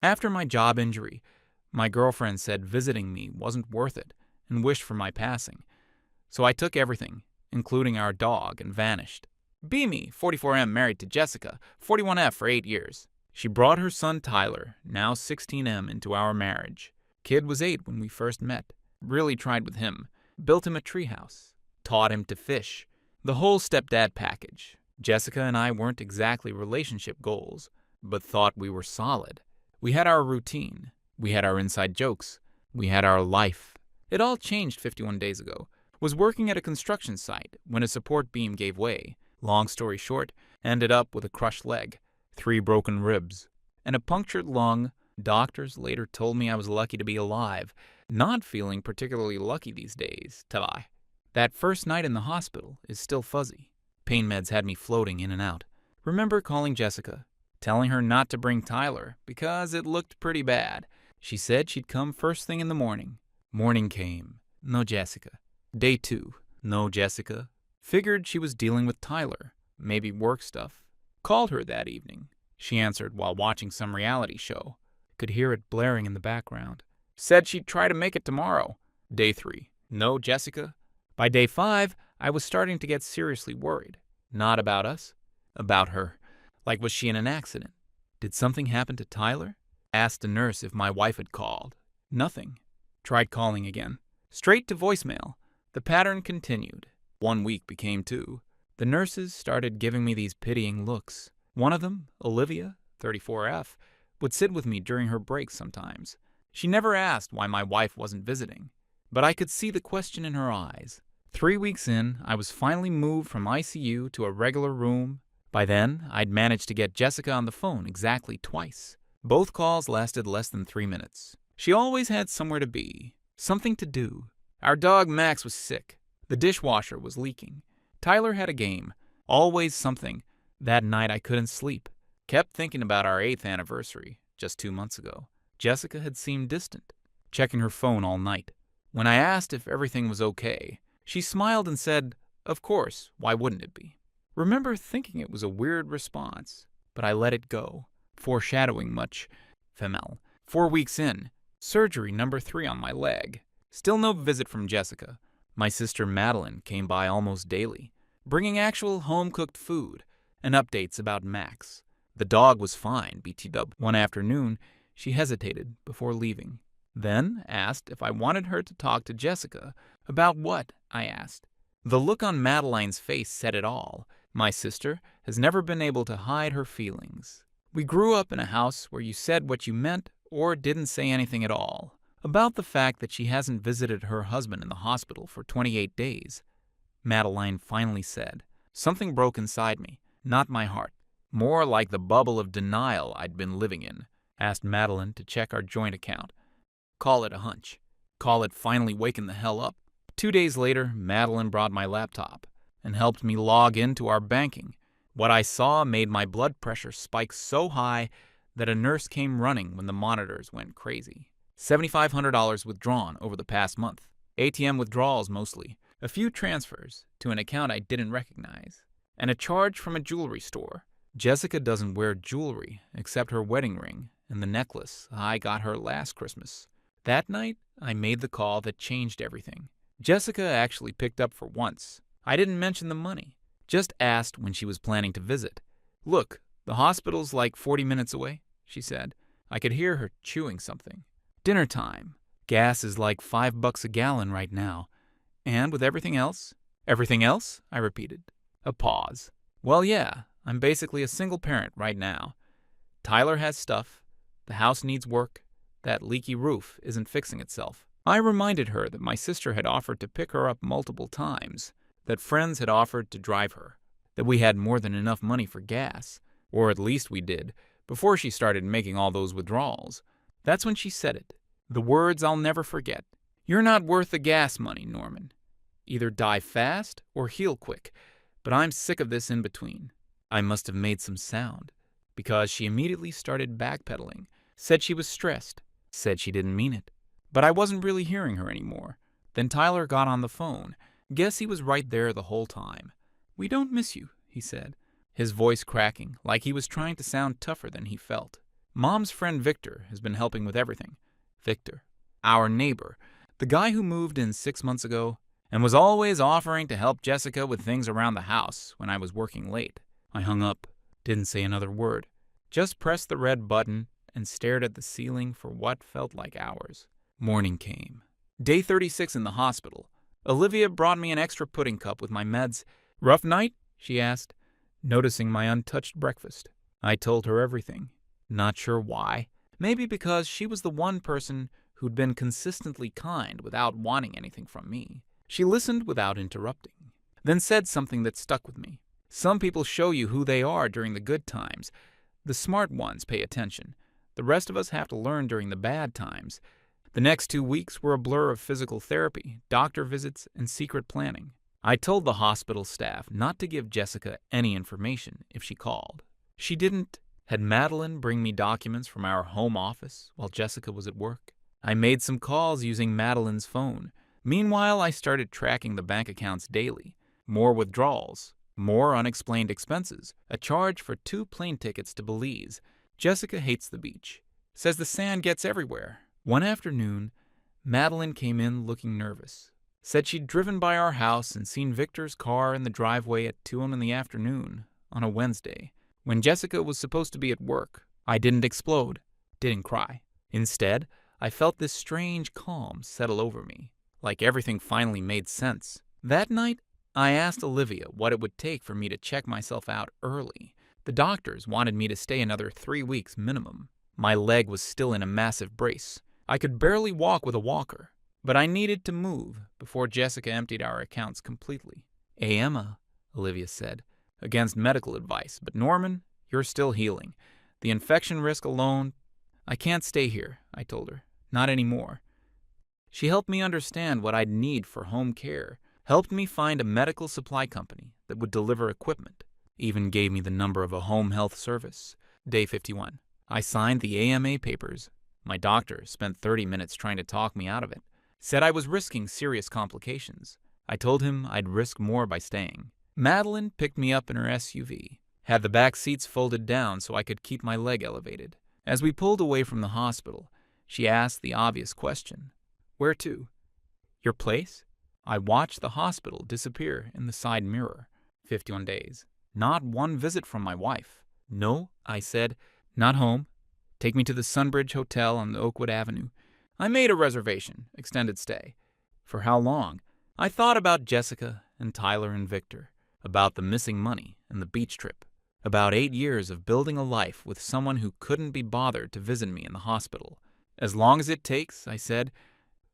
After my job injury, my girlfriend said visiting me wasn't worth it and wished for my passing. So I took everything, including our dog, and vanished. Beamy, 44M, married to Jessica, 41F, for 8 years. She brought her son Tyler, now 16M, into our marriage. Kid was 8 when we first met. Really tried with him. Built him a treehouse. Taught him to fish. The whole stepdad package. Jessica and I weren't exactly relationship goals, but thought we were solid. We had our routine. We had our inside jokes. We had our life. It all changed 51 days ago. Was working at a construction site when a support beam gave way. Long story short, ended up with a crushed leg, 3 broken ribs, and a punctured lung. Doctors later told me I was lucky to be alive. Not feeling particularly lucky these days, ta-bye. That first night in the hospital is still fuzzy. Pain meds had me floating in and out. Remember calling Jessica, telling her not to bring Tyler because it looked pretty bad. She said she'd come first thing in the morning. Morning came. No Jessica. Day 2. No Jessica. Figured she was dealing with Tyler. Maybe work stuff. Called her that evening. She answered while watching some reality show. Could hear it blaring in the background. Said she'd try to make it tomorrow. Day 3. No Jessica. By day 5, I was starting to get seriously worried. Not about us. About her. Like, was she in an accident? Did something happen to Tyler? Asked a nurse if my wife had called. Nothing. Tried calling again. Straight to voicemail. The pattern continued. 1 week became 2. The nurses started giving me these pitying looks. One of them, Olivia, 34F, would sit with me during her breaks sometimes. She never asked why my wife wasn't visiting, but I could see the question in her eyes. 3 weeks in, I was finally moved from ICU to a regular room. By then, I'd managed to get Jessica on the phone exactly twice. Both calls lasted less than 3 minutes. She always had somewhere to be, something to do. Our dog Max was sick. The dishwasher was leaking. Tyler had a game. Always something. That night I couldn't sleep. Kept thinking about our 8th anniversary, just 2 months ago. Jessica had seemed distant, checking her phone all night. When I asked if everything was okay, she smiled and said, "Of course, why wouldn't it be?" Remember thinking it was a weird response, but I let it go, foreshadowing much. Femelle. 4 weeks in, surgery number 3 on my leg. Still no visit from Jessica. My sister Madeline came by almost daily, bringing actual home-cooked food and updates about Max. The dog was fine, BTW. One afternoon, she hesitated before leaving, then asked if I wanted her to talk to Jessica. About what? I asked. The look on Madeline's face said it all. My sister has never been able to hide her feelings. We grew up in a house where you said what you meant or didn't say anything at all. About the fact that she hasn't visited her husband in the hospital for 28 days. Madeline finally said. Something broke inside me, not my heart. More like the bubble of denial I'd been living in. Asked Madeline to check our joint account. Call it a hunch. Call it finally waking the hell up. 2 days later, Madeline brought my laptop and helped me log into our banking. What I saw made my blood pressure spike so high that a nurse came running when the monitors went crazy. $7,500 withdrawn over the past month. ATM withdrawals mostly. A few transfers to an account I didn't recognize. And a charge from a jewelry store. Jessica doesn't wear jewelry except her wedding ring and the necklace I got her last Christmas. That night, I made the call that changed everything. Jessica actually picked up for once. I didn't mention the money. Just asked when she was planning to visit. Look, the hospital's like 40 minutes away, she said. I could hear her chewing something. Dinner time. Gas is like $5 a gallon right now. And with everything else? Everything else? I repeated. A pause. Well, yeah, I'm basically a single parent right now. Tyler has stuff. The house needs work. That leaky roof isn't fixing itself. I reminded her that my sister had offered to pick her up multiple times, that friends had offered to drive her, that we had more than enough money for gas, or at least we did, before she started making all those withdrawals. That's when she said it. The words I'll never forget. You're not worth the gas money, Norman. Either die fast or heal quick, but I'm sick of this in between. I must have made some sound, because she immediately started backpedaling, said she was stressed, said she didn't mean it. But I wasn't really hearing her anymore. Then Tyler got on the phone. Guess he was right there the whole time. We don't miss you, he said, his voice cracking, like he was trying to sound tougher than he felt. Mom's friend Victor has been helping with everything. Victor, our neighbor, the guy who moved in 6 months ago and was always offering to help Jessica with things around the house when I was working late. I hung up, didn't say another word, just pressed the red button and stared at the ceiling for what felt like hours. Morning came. Day 36 in the hospital. Olivia brought me an extra pudding cup with my meds. "Rough night?" she asked, noticing my untouched breakfast. I told her everything. Not sure why. Maybe because she was the one person who'd been consistently kind without wanting anything from me. She listened without interrupting, then said something that stuck with me. Some people show you who they are during the good times. The smart ones pay attention. The rest of us have to learn during the bad times. The next 2 weeks were a blur of physical therapy, doctor visits, and secret planning. I told the hospital staff not to give Jessica any information if she called. She didn't. Had Madeline bring me documents from our home office while Jessica was at work. I made some calls using Madeline's phone. Meanwhile, I started tracking the bank accounts daily. More withdrawals, more unexplained expenses, a charge for 2 plane tickets to Belize. Jessica hates the beach, says the sand gets everywhere. One afternoon, Madeline came in looking nervous. Said she'd driven by our house and seen Victor's car in the driveway at 2 in the afternoon on a Wednesday, when Jessica was supposed to be at work. I didn't explode, didn't cry. Instead, I felt this strange calm settle over me, like everything finally made sense. That night, I asked Olivia what it would take for me to check myself out early. The doctors wanted me to stay another 3 weeks minimum. My leg was still in a massive brace. I could barely walk with a walker, but I needed to move before Jessica emptied our accounts completely. Emma, Olivia said, against medical advice, but Norman, you're still healing. The infection risk alone. I can't stay here, I told her. Not anymore. She helped me understand what I'd need for home care, helped me find a medical supply company that would deliver equipment, even gave me the number of a home health service. Day 51. I signed the AMA papers. My doctor spent 30 minutes trying to talk me out of it. Said I was risking serious complications. I told him I'd risk more by staying. Madeline picked me up in her SUV, had the back seats folded down so I could keep my leg elevated. As we pulled away from the hospital, she asked the obvious question. Where to? Your place? I watched the hospital disappear in the side mirror. 51 days. Not one visit from my wife. No, I said. Not home. Take me to the Sunbridge Hotel on Oakwood Avenue. I made a reservation, extended stay. For how long? I thought about Jessica and Tyler and Victor, about the missing money and the beach trip, about 8 years of building a life with someone who couldn't be bothered to visit me in the hospital. As long as it takes, I said.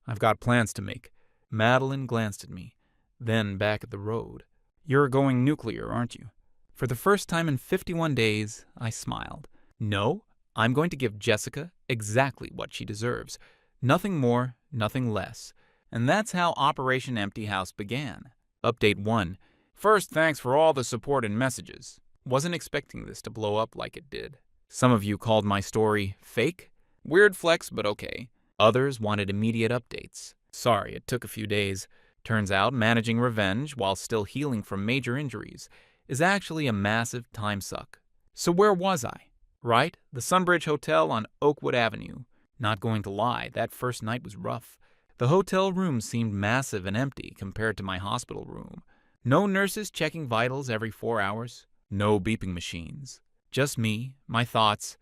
I've got plans to make. Madeline glanced at me, then back at the road. You're going nuclear, aren't you? For the first time in 51 days, I smiled. No, I'm going to give Jessica exactly what she deserves. Nothing more, nothing less. And that's how Operation Empty House began. Update 1. First, thanks for all the support and messages. Wasn't expecting this to blow up like it did. Some of you called my story fake. Weird flex, but okay. Others wanted immediate updates. Sorry, it took a few days. Turns out managing revenge while still healing from major injuries is actually a massive time suck. So where was I? Right, the Sunbridge Hotel on Oakwood Avenue. Not going to lie, that first night was rough. The hotel room seemed massive and empty compared to my hospital room. No nurses checking vitals every 4 hours. No beeping machines. Just me, my thoughts,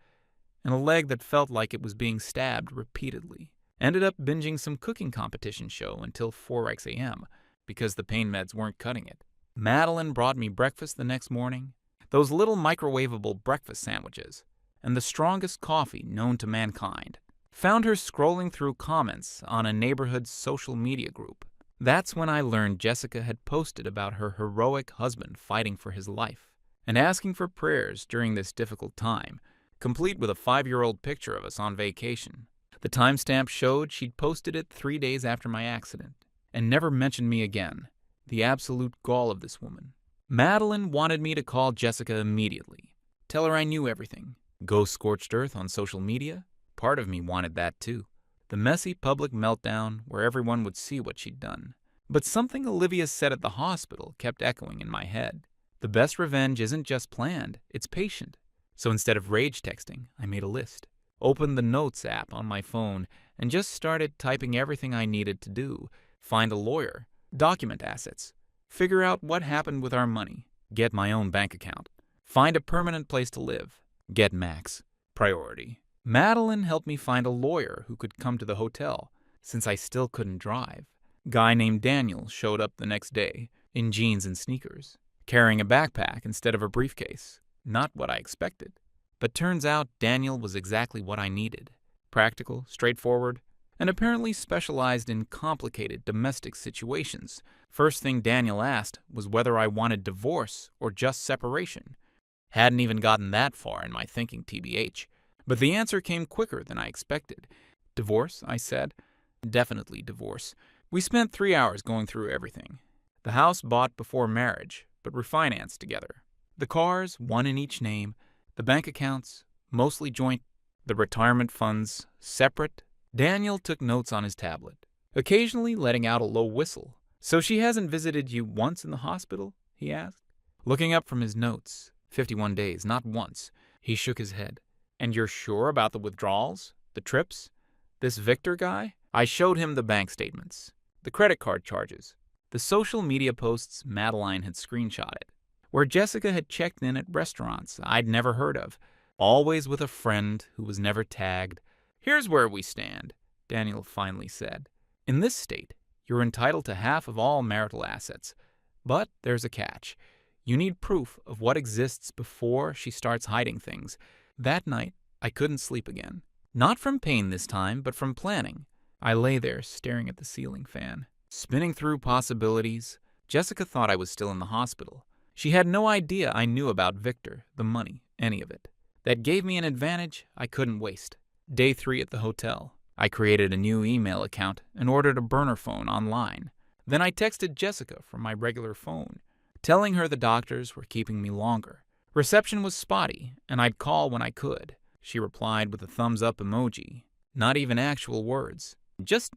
and a leg that felt like it was being stabbed repeatedly. Ended up binging some cooking competition show until 4x a.m. because the pain meds weren't cutting it. Madeline brought me breakfast the next morning. Those little microwavable breakfast sandwiches. And the strongest coffee known to mankind. Found her scrolling through comments on a neighborhood social media group. That's when I learned Jessica had posted about her heroic husband fighting for his life and asking for prayers during this difficult time, complete with a 5-year-old picture of us on vacation. The timestamp showed she'd posted it 3 days after my accident and never mentioned me again. The absolute gall of this woman. Madeline wanted me to call Jessica immediately. Tell her I knew everything. Go scorched earth on social media? Part of me wanted that too. The messy public meltdown where everyone would see what she'd done. But something Olivia said at the hospital kept echoing in my head. The best revenge isn't just planned, it's patient. So instead of rage texting, I made a list. Opened the Notes app on my phone and just started typing everything I needed to do. Find a lawyer, document assets, figure out what happened with our money, get my own bank account, find a permanent place to live, get Max, priority. Madeline helped me find a lawyer who could come to the hotel, since I still couldn't drive. Guy named Daniel showed up the next day, in jeans and sneakers, carrying a backpack instead of a briefcase. Not what I expected. But turns out Daniel was exactly what I needed. Practical, straightforward, and apparently specialized in complicated domestic situations. First thing Daniel asked was whether I wanted divorce or just separation. Hadn't even gotten that far in my thinking, TBH. But the answer came quicker than I expected. Divorce, I said. Definitely divorce. We spent 3 hours going through everything. The house bought before marriage, but refinanced together. The cars, one in each name. The bank accounts, mostly joint. The retirement funds, separate. Daniel took notes on his tablet, occasionally letting out a low whistle. So she hasn't visited you once in the hospital? He asked. Looking up from his notes, 51 days, not once. He shook his head. And you're sure about the withdrawals? The trips? This Victor guy? I showed him the bank statements, the credit card charges, the social media posts Madeline had screenshotted, where Jessica had checked in at restaurants I'd never heard of, always with a friend who was never tagged. Here's where we stand, Daniel finally said. In this state, you're entitled to half of all marital assets. But there's a catch. You need proof of what exists before she starts hiding things. That night, I couldn't sleep again. Not from pain this time, but from planning. I lay there staring at the ceiling fan, spinning through possibilities. Jessica thought I was still in the hospital. She had no idea I knew about Victor, the money, any of it. That gave me an advantage I couldn't waste. Day 3 at the hotel. I created a new email account and ordered a burner phone online. Then I texted Jessica from my regular phone, telling her the doctors were keeping me longer. Reception was spotty, and I'd call when I could. She replied with a thumbs-up emoji. Not even actual words. Just.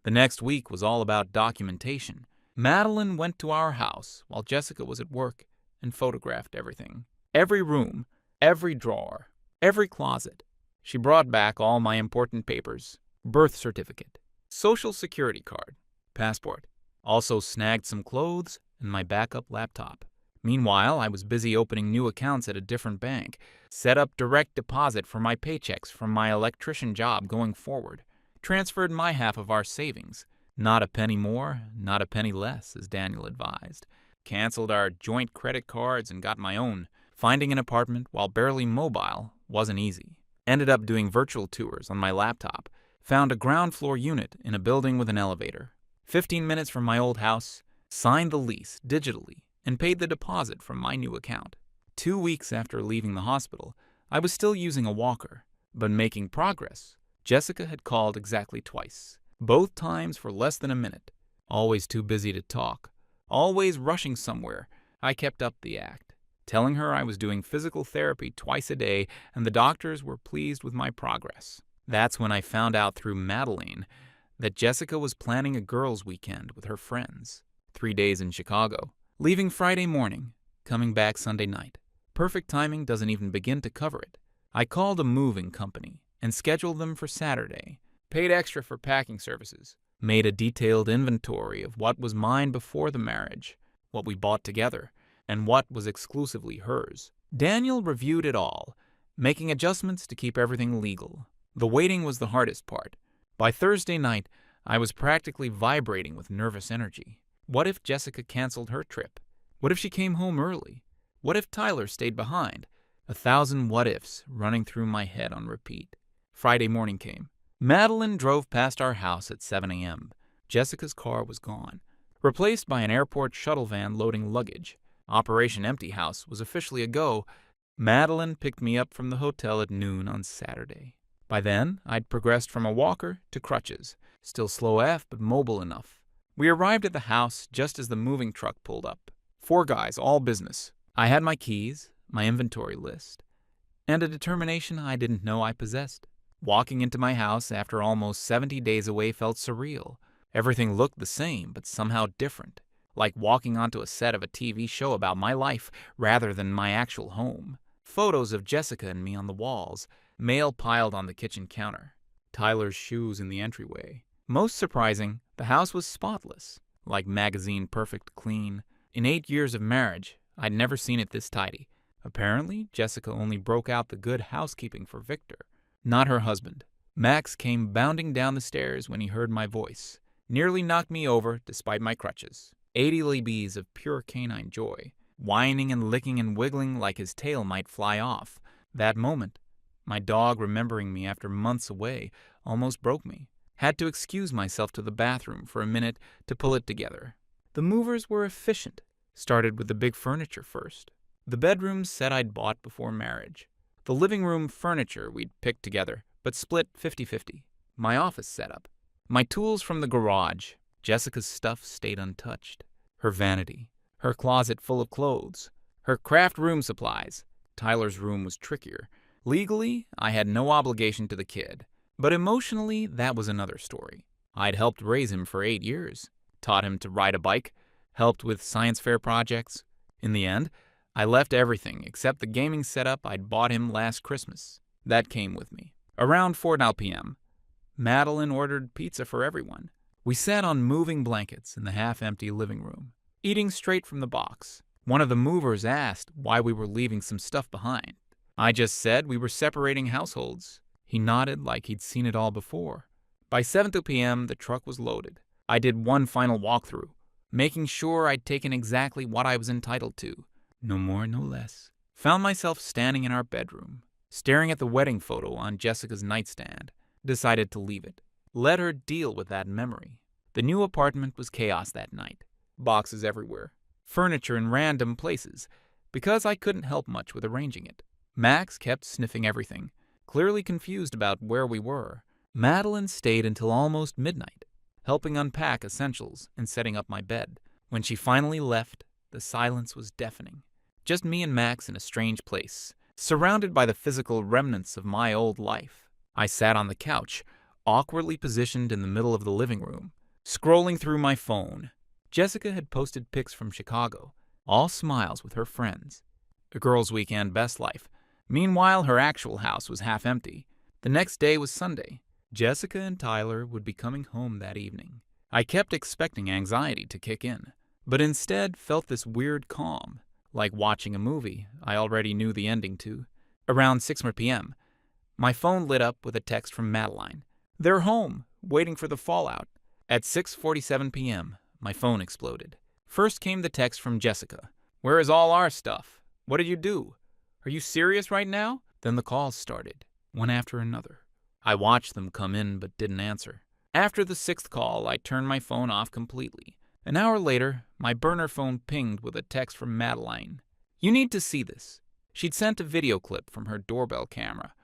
The next week was all about documentation. Madeline went to our house while Jessica was at work and photographed everything. Every room, every drawer, every closet. She brought back all my important papers. Birth certificate, social security card, passport. Also snagged some clothes and my backup laptop. Meanwhile, I was busy opening new accounts at a different bank, set up direct deposit for my paychecks from my electrician job going forward, transferred my half of our savings. Not a penny more, not a penny less, as Daniel advised. Canceled our joint credit cards and got my own. Finding an apartment while barely mobile wasn't easy. Ended up doing virtual tours on my laptop. Found a ground floor unit in a building with an elevator. 15 minutes from my old house. Signed the lease digitally and paid the deposit from my new account. 2 weeks after leaving the hospital, I was still using a walker, but making progress. Jessica had called exactly twice, both times for less than a minute. Always too busy to talk, always rushing somewhere. I kept up the act, telling her I was doing physical therapy twice a day and the doctors were pleased with my progress. That's when I found out through Madeline that Jessica was planning a girls' weekend with her friends. 3 days in Chicago. Leaving Friday morning, coming back Sunday night. Perfect timing doesn't even begin to cover it. I called a moving company and scheduled them for Saturday. Paid extra for packing services. Made a detailed inventory of what was mine before the marriage, what we bought together, and what was exclusively hers. Daniel reviewed it all, making adjustments to keep everything legal. The waiting was the hardest part. By Thursday night, I was practically vibrating with nervous energy. What if Jessica canceled her trip? What if she came home early? What if Tyler stayed behind? 1,000 what-ifs running through my head on repeat. Friday morning came. Madeline drove past our house at 7 a.m. Jessica's car was gone, replaced by an airport shuttle van loading luggage. Operation Empty House was officially a go. Madeline picked me up from the hotel at noon on Saturday. By then, I'd progressed from a walker to crutches, still slow AF but mobile enough. We arrived at the house just as the moving truck pulled up. 4 guys, all business. I had my keys, my inventory list, and a determination I didn't know I possessed. Walking into my house after almost 70 days away felt surreal. Everything looked the same, but somehow different, like walking onto a set of a TV show about my life rather than my actual home. Photos of Jessica and me on the walls, Mail piled on the kitchen counter. Tyler's shoes in the entryway. Most surprising, the house was spotless, like magazine perfect clean. In 8 years of marriage, I'd never seen it this tidy. Apparently, Jessica only broke out the good housekeeping for Victor, not her husband. Max came bounding down the stairs when he heard my voice. Nearly knocked me over despite my crutches. 80 libs of pure canine joy, whining and licking and wiggling like his tail might fly off. That moment, my dog remembering me after months away, almost broke me. Had to excuse myself to the bathroom for a minute to pull it together. The movers were efficient. Started with the big furniture first. The bedrooms set I'd bought before marriage. The living room furniture we'd picked together, but split 50-50. My office setup. My tools from the garage. Jessica's stuff stayed untouched. Her vanity. Her closet full of clothes. Her craft room supplies. Tyler's room was trickier. Legally, I had no obligation to the kid. But emotionally, that was another story. I'd helped raise him for 8 years. Taught him to ride a bike. Helped with science fair projects. In the end, I left everything except the gaming setup I'd bought him last Christmas. That came with me. Around 4 p.m., Madeline ordered pizza for everyone. We sat on moving blankets in the half-empty living room, eating straight from the box. One of the movers asked why we were leaving some stuff behind. I just said we were separating households. He nodded like he'd seen it all before. By 7 p.m., the truck was loaded. I did one final walkthrough, making sure I'd taken exactly what I was entitled to. No more, no less. Found myself standing in our bedroom, staring at the wedding photo on Jessica's nightstand. Decided to leave it. Let her deal with that memory. The new apartment was chaos that night. Boxes everywhere. Furniture in random places, because I couldn't help much with arranging it. Max kept sniffing everything, clearly confused about where we were. Madeline stayed until almost midnight, helping unpack essentials and setting up my bed. When she finally left, the silence was deafening. Just me and Max in a strange place, surrounded by the physical remnants of my old life. I sat on the couch, awkwardly positioned in the middle of the living room, scrolling through my phone. Jessica had posted pics from Chicago, all smiles with her friends. A girl's weekend best life. Meanwhile, her actual house was half empty. The next day was Sunday. Jessica and Tyler would be coming home that evening. I kept expecting anxiety to kick in, but instead felt this weird calm, like watching a movie I already knew the ending to. Around 6 p.m., my phone lit up with a text from Madeline. They're home, waiting for the fallout. At 6:47 p.m., my phone exploded. First came the text from Jessica. Where is all our stuff? What did you do? Are you serious right now? Then the calls started, one after another. I watched them come in but didn't answer. After the 6th call, I turned my phone off completely. An hour later, my burner phone pinged with a text from Madeline. You need to see this. She'd sent a video clip from her doorbell camera.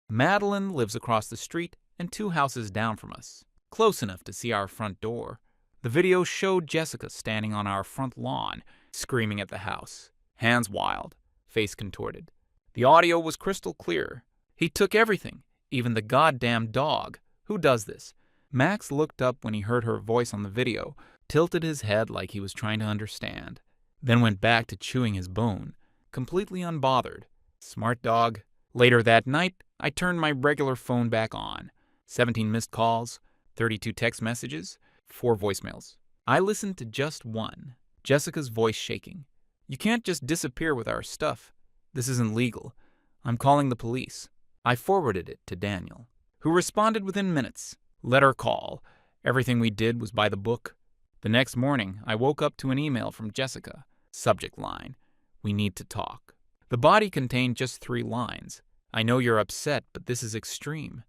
Madeline lives across the street and 2 houses down from us, close enough to see our front door. The video showed Jessica standing on our front lawn, screaming at the house, hands wild, face contorted. The audio was crystal clear. He took everything, even the goddamn dog. Who does this? Max looked up when he heard her voice on the video, tilted his head like he was trying to understand, then went back to chewing his bone, completely unbothered. Smart dog. Later that night, I turned my regular phone back on. 17 missed calls, 32 text messages, 4 voicemails. I listened to just one, Jessica's voice shaking. You can't just disappear with our stuff. This isn't legal. I'm calling the police. I forwarded it to Daniel, who responded within minutes. Let her call. Everything we did was by the book. The next morning, I woke up to an email from Jessica. Subject line, we need to talk. The body contained just 3 lines. I know you're upset, but this is extreme.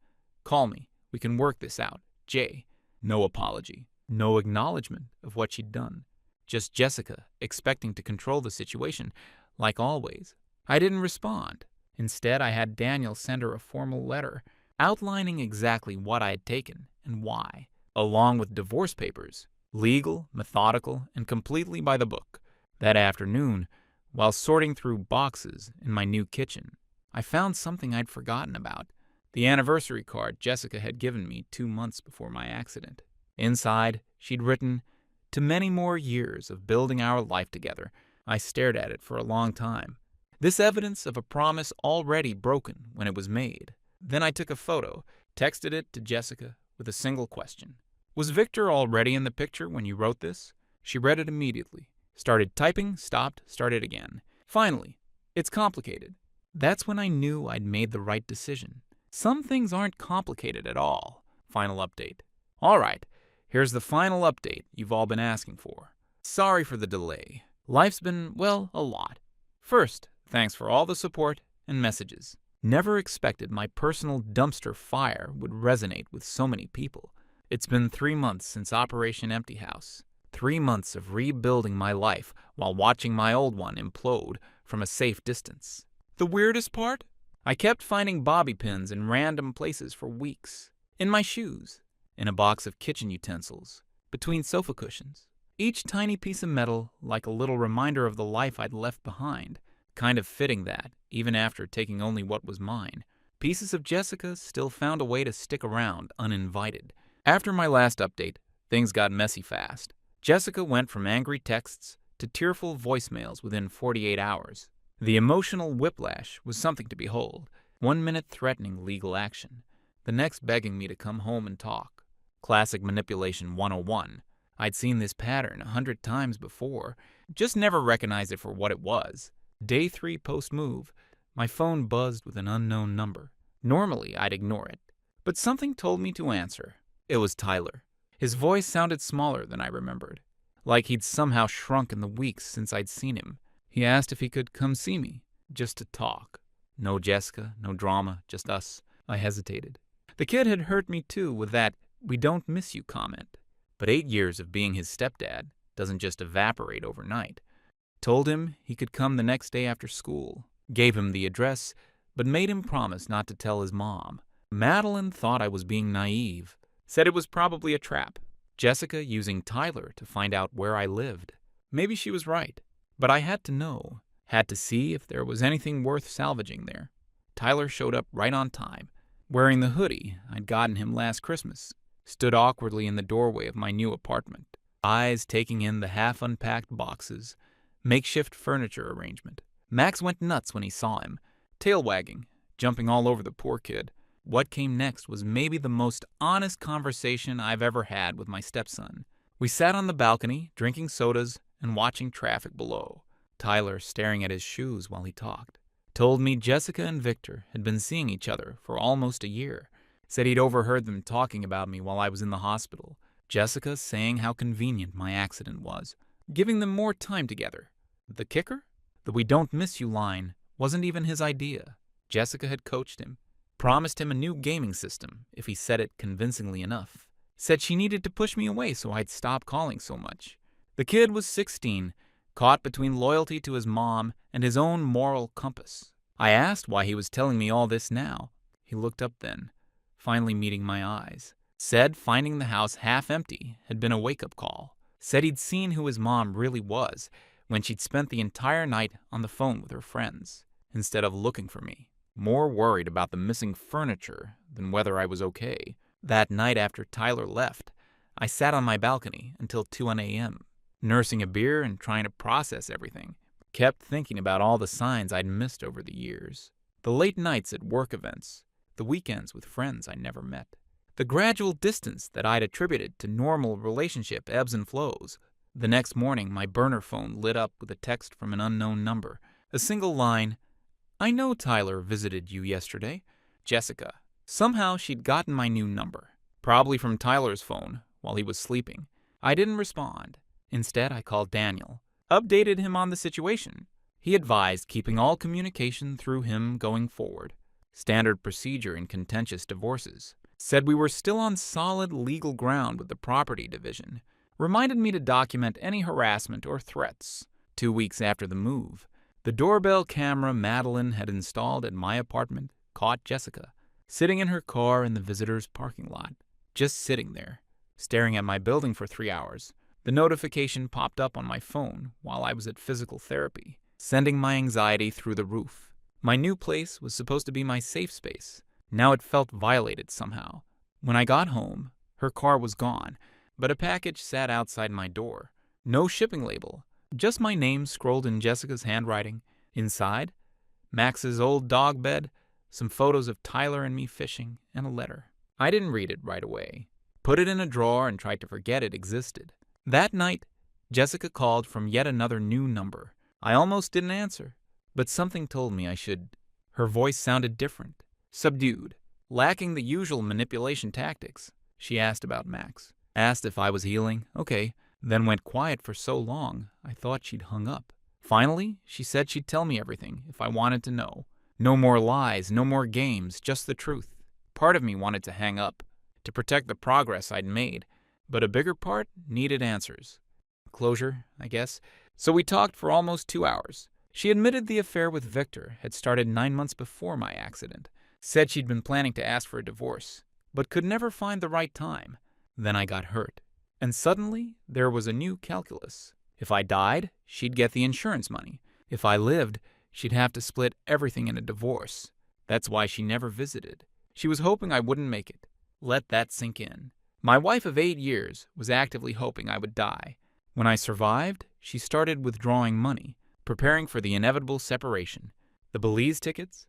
Call me. We can work this out. Jay. No apology. No acknowledgement of what she'd done. Just Jessica, expecting to control the situation, like always. I didn't respond. Instead, I had Daniel send her a formal letter, outlining exactly what I had taken and why, along with divorce papers. Legal, methodical, and completely by the book. That afternoon, while sorting through boxes in my new kitchen, I found something I'd forgotten about. The anniversary card Jessica had given me 2 months before my accident. Inside, she'd written, "To many more years of building our life together." I stared at it for a long time. This evidence of a promise already broken when it was made. Then I took a photo, texted it to Jessica with a single question. Was Victor already in the picture when you wrote this? She read it immediately. Started typing, stopped, started again. Finally, it's complicated. That's when I knew I'd made the right decision. Some things aren't complicated at all. Final update. All right, here's the final update you've all been asking for. Sorry for the delay. Life's been, well, a lot. First, thanks for all the support and messages. Never expected my personal dumpster fire would resonate with so many people. It's been 3 months since Operation Empty House. 3 months of rebuilding my life while watching my old one implode from a safe distance. The weirdest part? I kept finding bobby pins in random places for weeks. In my shoes, in a box of kitchen utensils, between sofa cushions. Each tiny piece of metal like a little reminder of the life I'd left behind, kind of fitting that, even after taking only what was mine. Pieces of Jessica still found a way to stick around uninvited. After my last update, things got messy fast. Jessica went from angry texts to tearful voicemails within 48 hours. The emotional whiplash was something to behold. 1 minute threatening legal action, the next begging me to come home and talk. Classic manipulation 101. I'd seen this pattern 100 times before, just never recognized it for what it was. Day 3 post-move, my phone buzzed with an unknown number. Normally, I'd ignore it, but something told me to answer. It was Tyler. His voice sounded smaller than I remembered, like he'd somehow shrunk in the weeks since I'd seen him. He asked if he could come see me, just to talk. No Jessica, no drama, just us. I hesitated. The kid had hurt me too with that "we don't miss you" comment. But 8 years of being his stepdad doesn't just evaporate overnight. Told him he could come the next day after school. Gave him the address, but made him promise not to tell his mom. Madeline thought I was being naive. Said it was probably a trap. Jessica using Tyler to find out where I lived. Maybe she was right. But I had to know. Had to see if there was anything worth salvaging there. Tyler showed up right on time, wearing the hoodie I'd gotten him last Christmas. Stood awkwardly in the doorway of my new apartment, eyes taking in the half-unpacked boxes, makeshift furniture arrangement. Max went nuts when he saw him, tail wagging, jumping all over the poor kid. What came next was maybe the most honest conversation I've ever had with my stepson. We sat on the balcony, drinking sodas and watching traffic below. Tyler staring at his shoes while he talked. Told me Jessica and Victor had been seeing each other for almost a year. Said he'd overheard them talking about me while I was in the hospital. Jessica saying how convenient my accident was, giving them more time together. The kicker? The "we don't miss you" line wasn't even his idea. Jessica had coached him. Promised him a new gaming system if he said it convincingly enough. Said she needed to push me away so I'd stop calling so much. The kid was 16, caught between loyalty to his mom and his own moral compass. I asked why he was telling me all this now. He looked up then, finally meeting my eyes. Said finding the house half empty had been a wake-up call. Said he'd seen who his mom really was when she'd spent the entire night on the phone with her friends, instead of looking for me. More worried about the missing furniture than whether I was okay. That night after Tyler left, I sat on my balcony until 2 a.m., nursing a beer and trying to process everything. Kept thinking about all the signs I'd missed over the years. The late nights at work events, the weekends with friends I never met. The gradual distance that I'd attributed to normal relationship ebbs and flows. The next morning, my burner phone lit up with a text from an unknown number. A single line, "I know Tyler visited you yesterday. Jessica." Somehow she'd gotten my new number, probably from Tyler's phone while he was sleeping. I didn't respond. Instead, I called Daniel, updated him on the situation. He advised keeping all communication through him going forward. Standard procedure in contentious divorces. Said we were still on solid legal ground with the property division. Reminded me to document any harassment or threats. 2 weeks after the move, the doorbell camera Madeline had installed at my apartment caught Jessica, sitting in her car in the visitor's parking lot. Just sitting there, staring at my building for 3 hours. The notification popped up on my phone while I was at physical therapy, sending my anxiety through the roof. My new place was supposed to be my safe space. Now it felt violated somehow. When I got home, her car was gone, but a package sat outside my door. No shipping label, just my name scrolled in Jessica's handwriting. Inside, Max's old dog bed, some photos of Tyler and me fishing, and a letter. I didn't read it right away. Put it in a drawer and tried to forget it existed. That night, Jessica called from yet another new number. I almost didn't answer, but something told me I should. Her voice sounded different, subdued, lacking the usual manipulation tactics. She asked about Max, asked if I was healing, okay, then went quiet for so long I thought she'd hung up. Finally, she said she'd tell me everything if I wanted to know. No more lies, no more games, just the truth. Part of me wanted to hang up, to protect the progress I'd made, but a bigger part needed answers. Closure, I guess. So we talked for almost 2 hours. She admitted the affair with Victor had started 9 months before my accident, said she'd been planning to ask for a divorce, but could never find the right time. Then I got hurt, and suddenly there was a new calculus. If I died, she'd get the insurance money. If I lived, she'd have to split everything in a divorce. That's why she never visited. She was hoping I wouldn't make it. Let that sink in. My wife of 8 years was actively hoping I would die. When I survived, she started withdrawing money, preparing for the inevitable separation, the Belize tickets,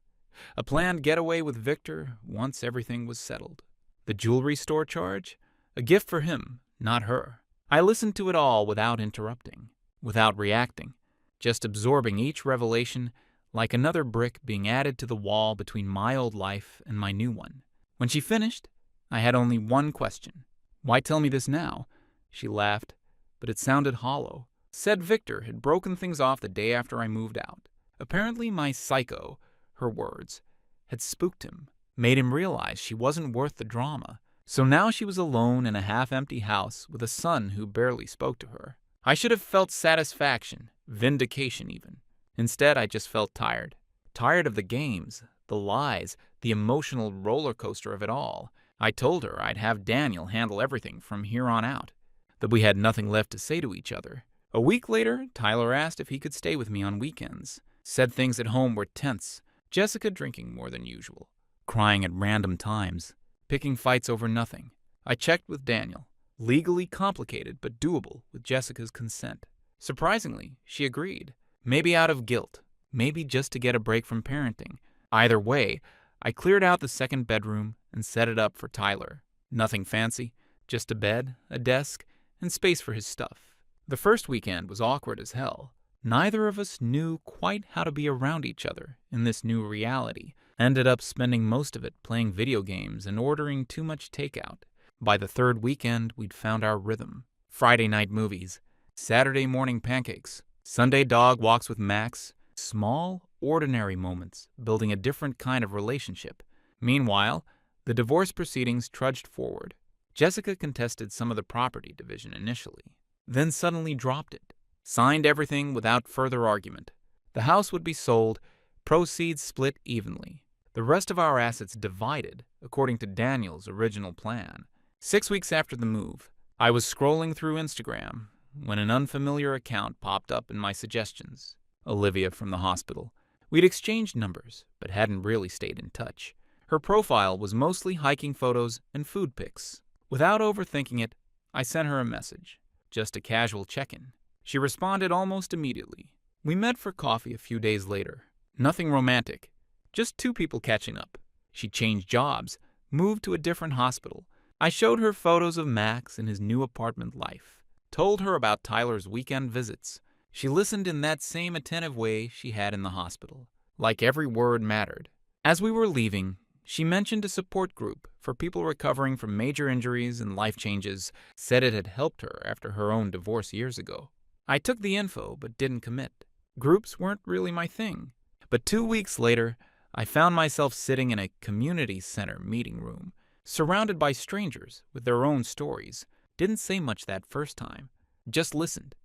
a planned getaway with Victor once everything was settled, the jewelry store charge, a gift for him, not her. I listened to it all without interrupting, without reacting, just absorbing each revelation like another brick being added to the wall between my old life and my new one. When she finished, I had only one question. Why tell me this now? She laughed, but it sounded hollow. Said Victor had broken things off the day after I moved out. Apparently my psycho, her words, had spooked him, made him realize she wasn't worth the drama. So now she was alone in a half-empty house with a son who barely spoke to her. I should have felt satisfaction, vindication even. Instead, I just felt tired. Tired of the games, the lies, the emotional roller coaster of it all. I told her I'd have Daniel handle everything from here on out, that we had nothing left to say to each other. A week later, Tyler asked if he could stay with me on weekends. Said things at home were tense. Jessica drinking more than usual, crying at random times, picking fights over nothing. I checked with Daniel. Legally complicated, but doable with Jessica's consent. Surprisingly, she agreed. Maybe out of guilt, maybe just to get a break from parenting. Either way, I cleared out the second bedroom and set it up for Tyler. Nothing fancy, just a bed, a desk, and space for his stuff. The first weekend was awkward as hell. Neither of us knew quite how to be around each other in this new reality. Ended up spending most of it playing video games and ordering too much takeout. By the third weekend, we'd found our rhythm. Friday night movies, Saturday morning pancakes, Sunday dog walks with Max. Small, ordinary moments, building a different kind of relationship. Meanwhile, the divorce proceedings trudged forward. Jessica contested some of the property division initially, then suddenly dropped it. Signed everything without further argument. The house would be sold, proceeds split evenly. The rest of our assets divided, according to Daniel's original plan. 6 weeks after the move, I was scrolling through Instagram when an unfamiliar account popped up in my suggestions. Olivia from the hospital. We'd exchanged numbers, but hadn't really stayed in touch. Her profile was mostly hiking photos and food pics. Without overthinking it, I sent her a message. Just a casual check-in. She responded almost immediately. We met for coffee a few days later. Nothing romantic. Just two people catching up. She changed jobs, moved to a different hospital. I showed her photos of Max and his new apartment life. Told her about Tyler's weekend visits. She listened in that same attentive way she had in the hospital. Like every word mattered. As we were leaving, she mentioned a support group for people recovering from major injuries and life changes, said it had helped her after her own divorce years ago. I took the info but didn't commit. Groups weren't really my thing. But 2 weeks later, I found myself sitting in a community center meeting room, surrounded by strangers with their own stories. Didn't say much that first time, just listened.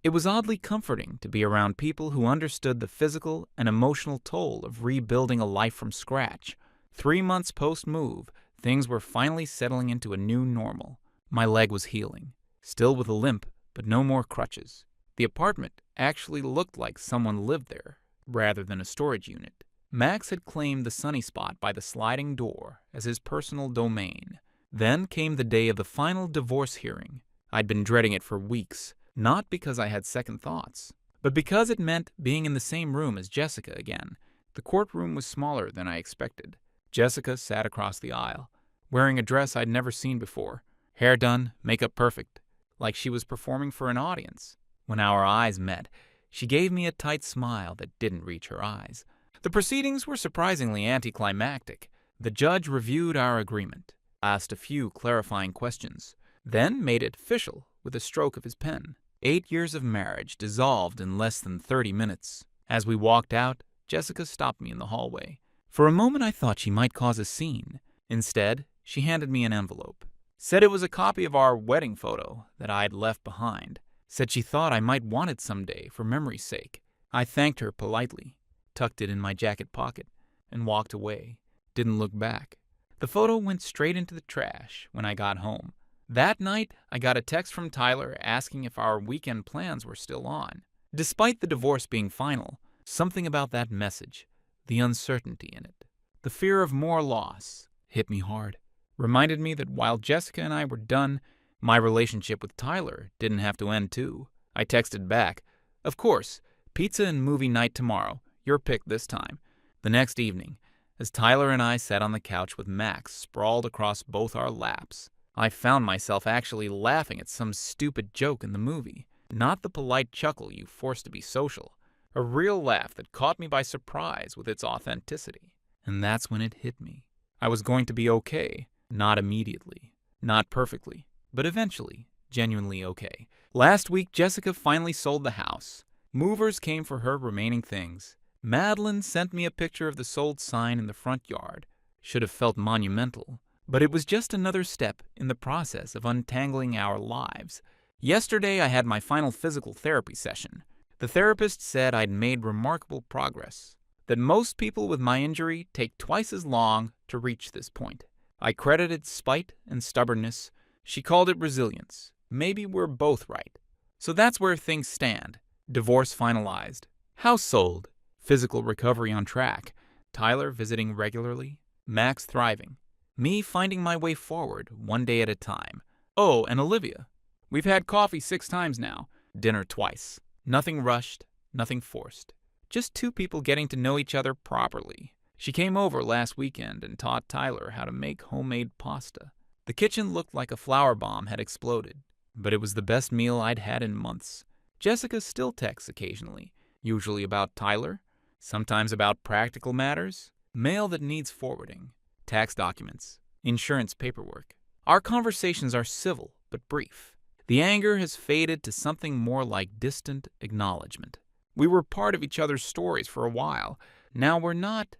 It was oddly comforting to be around people who understood the physical and emotional toll of rebuilding a life from scratch. 3 months post-move, things were finally settling into a new normal. My leg was healing, still with a limp, but no more crutches. The apartment actually looked like someone lived there, rather than a storage unit. Max had claimed the sunny spot by the sliding door as his personal domain. Then came the day of the final divorce hearing. I'd been dreading it for weeks. Not because I had second thoughts, but because it meant being in the same room as Jessica again, The courtroom was smaller than I expected. Jessica sat across the aisle, wearing a dress I'd never seen before. Hair done, makeup perfect, like she was performing for an audience. When our eyes met, she gave me a tight smile that didn't reach her eyes. The proceedings were surprisingly anticlimactic. The judge reviewed our agreement, asked a few clarifying questions, then made it official with a stroke of his pen. 8 years of marriage dissolved in less than 30 minutes. As we walked out, Jessica stopped me in the hallway. For a moment I thought she might cause a scene. Instead, she handed me an envelope. Said it was a copy of our wedding photo that I'd left behind. Said she thought I might want it someday for memory's sake. I thanked her politely, tucked it in my jacket pocket, and walked away. Didn't look back. The photo went straight into the trash when I got home. That night, I got a text from Tyler asking if our weekend plans were still on. Despite the divorce being final, something about that message, the uncertainty in it, the fear of more loss, hit me hard. Reminded me that while Jessica and I were done, my relationship with Tyler didn't have to end too. I texted back, "Of course, pizza and movie night tomorrow, your pick this time." The next evening, as Tyler and I sat on the couch with Max sprawled across both our laps, I found myself actually laughing at some stupid joke in the movie. Not the polite chuckle you forced to be social. A real laugh that caught me by surprise with its authenticity. And that's when it hit me. I was going to be okay. Not immediately. Not perfectly. But eventually, genuinely okay. Last week, Jessica finally sold the house. Movers came for her remaining things. Madeline sent me a picture of the sold sign in the front yard. Should have felt monumental. But it was just another step in the process of untangling our lives. Yesterday, I had my final physical therapy session. The therapist said I'd made remarkable progress, that most people with my injury take twice as long to reach this point. I credited spite and stubbornness. She called it resilience. Maybe we're both right. So that's where things stand. Divorce finalized. House sold. Physical recovery on track. Tyler visiting regularly. Max thriving. Me finding my way forward, one day at a time. Oh, and Olivia. We've had coffee 6 times now. Dinner twice. Nothing rushed, nothing forced. Just 2 people getting to know each other properly. She came over last weekend and taught Tyler how to make homemade pasta. The kitchen looked like a flower bomb had exploded, but it was the best meal I'd had in months. Jessica still texts occasionally, usually about Tyler, sometimes about practical matters, mail that needs forwarding, tax documents, insurance paperwork. Our conversations are civil but brief. The anger has faded to something more like distant acknowledgement. We were part of each other's stories for a while. Now we're not.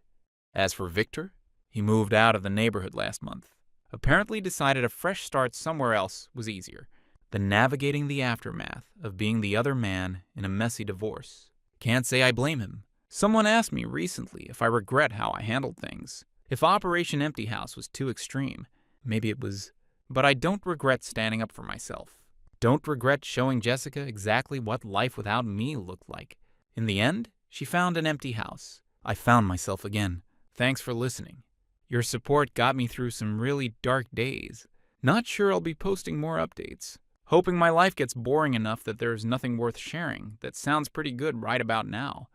As for Victor, he moved out of the neighborhood last month. Apparently decided a fresh start somewhere else was easier than navigating the aftermath of being the other man in a messy divorce. Can't say I blame him. Someone asked me recently if I regret how I handled things. If Operation Empty House was too extreme, maybe it was. But I don't regret standing up for myself. Don't regret showing Jessica exactly what life without me looked like. In the end, she found an empty house. I found myself again. Thanks for listening. Your support got me through some really dark days. Not sure I'll be posting more updates. Hoping my life gets boring enough that there's nothing worth sharing that sounds pretty good right about now.